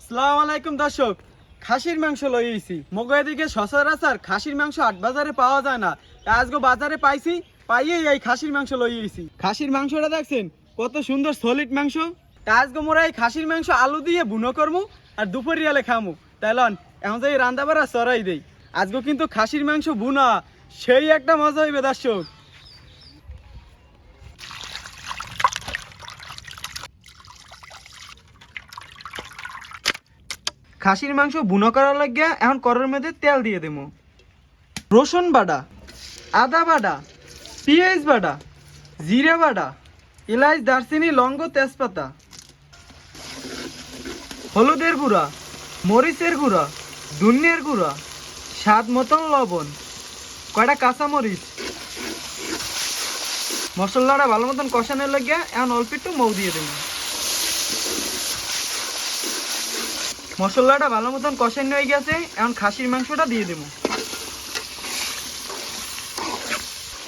আসসালামু আলাইকুম দর্শক, খাসির মাংস লইয়েছি। মগো এদিকে সচরাচর খাসির মাংস হাট বাজারে পাওয়া যায় না। আজকে বাজারে পাইছি, পাইয়েই এই খাসির মাংস লইয়েছি। খাসির মাংসটা দেখছেন কত সুন্দর সলিড মাংস। আজকে মোরা এই খাসির মাংস আলু দিয়ে বুনো করমু আর দুপুরিয়ালে খামু। তাইলন এখন যে রান্না বাড়া চড়াই দেই। আজকে কিন্তু খাসির মাংস বুনা সেই একটা মজা হইবে দর্শক। খাসির মাংস বুনো করার লাগিয়া এখন কড়াইর মধ্যে তেল দিয়ে দেবো। রসুন বাটা, আদা বাটা, পেঁয়াজ বাটা, জিরা বাটা, এলাচ, দারচিনি, লবঙ্গ, তেজপাতা, হলুদের গুঁড়া, মরিচের গুঁড়া, ধনিয়ার গুঁড়া, স্বাদ মতন লবণ, কয়টা কাঁচামরিচ। মশলাটা ভালো মতন কষানোর লাগিয়া এখন অল্প একটু মৌ দিয়ে দেবো। মশলাটা ভালো মতন কষানো হয়ে গেছে, এখন খাসির মাংসটা দিয়ে দেবো।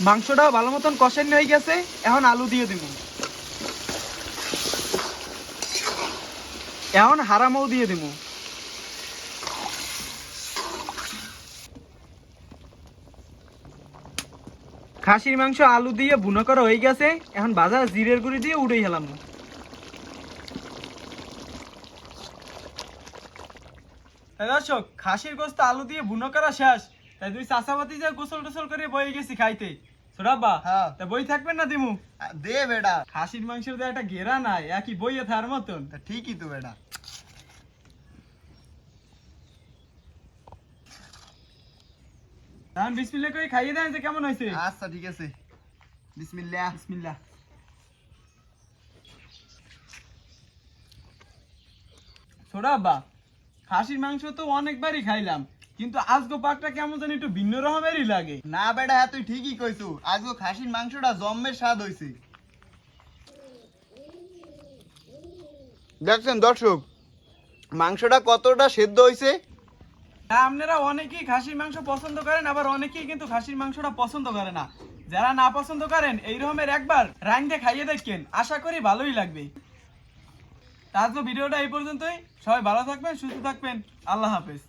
মাংসটাও ভালো মতন কষানো হয়ে গেছে, এখন আলু দিয়ে দেবো। এখন হারামও দিয়ে দেবো। খাসির মাংস আলু দিয়ে বুনো করা হয়ে গেছে, এখন বাজার জিরের গুঁড়ি দিয়ে উড়েই হেলাম। দর্শক, খাসির গোস্ত আলু দিয়ে বুনো করা শেষ। তাই তুই চাষাবাতি যে গোসল টোসল করে বয়ে গেছি খাইতে। সোরাব্বা, হ্যাঁ। তা বই থাকবেন না দিমু? দে বেটা। খাসির মাংসের তো একটা ঘেরা নাই, একই বইয়ে থার মতন। তা ঠিকই তো বেটা। তাহলে বিসমিল্লাহ করে খাইয়ে দেন যে কেমন হয়েছে। আচ্ছা ঠিক আছে, বিসমিল্লাহ। বিসমিল্লাহ। সোরাব্বা, খাসির মাংস তো অনেকবারই খাইলাম, কিন্তু আজকে পাকটা কেমন জানি একটু ভিন্ন রকমেরই লাগে। না বেটা, হ্যাঁ তুই ঠিকই কইছু, আজকে খাসির মাংসটা জম্মের স্বাদ হইছে। দেখছেন দর্শক, মাংসটা কতটা সেদ্ধ হইছে। আপনারা অনেকেই খাসির মাংস পছন্দ করেন, আবার অনেকেই কিন্তু খাসির মাংসটা পছন্দ করে না। যারা না পছন্দ করেন এই রকমের একবার রাঁধে খাইয়ে দেখেন, আশা করি ভালোই লাগবে। আজকে ভিডিওটা এই পর্যন্তই। সবাই ভালো থাকবেন, সুস্থ থাকবেন। আল্লাহ হাফেজ।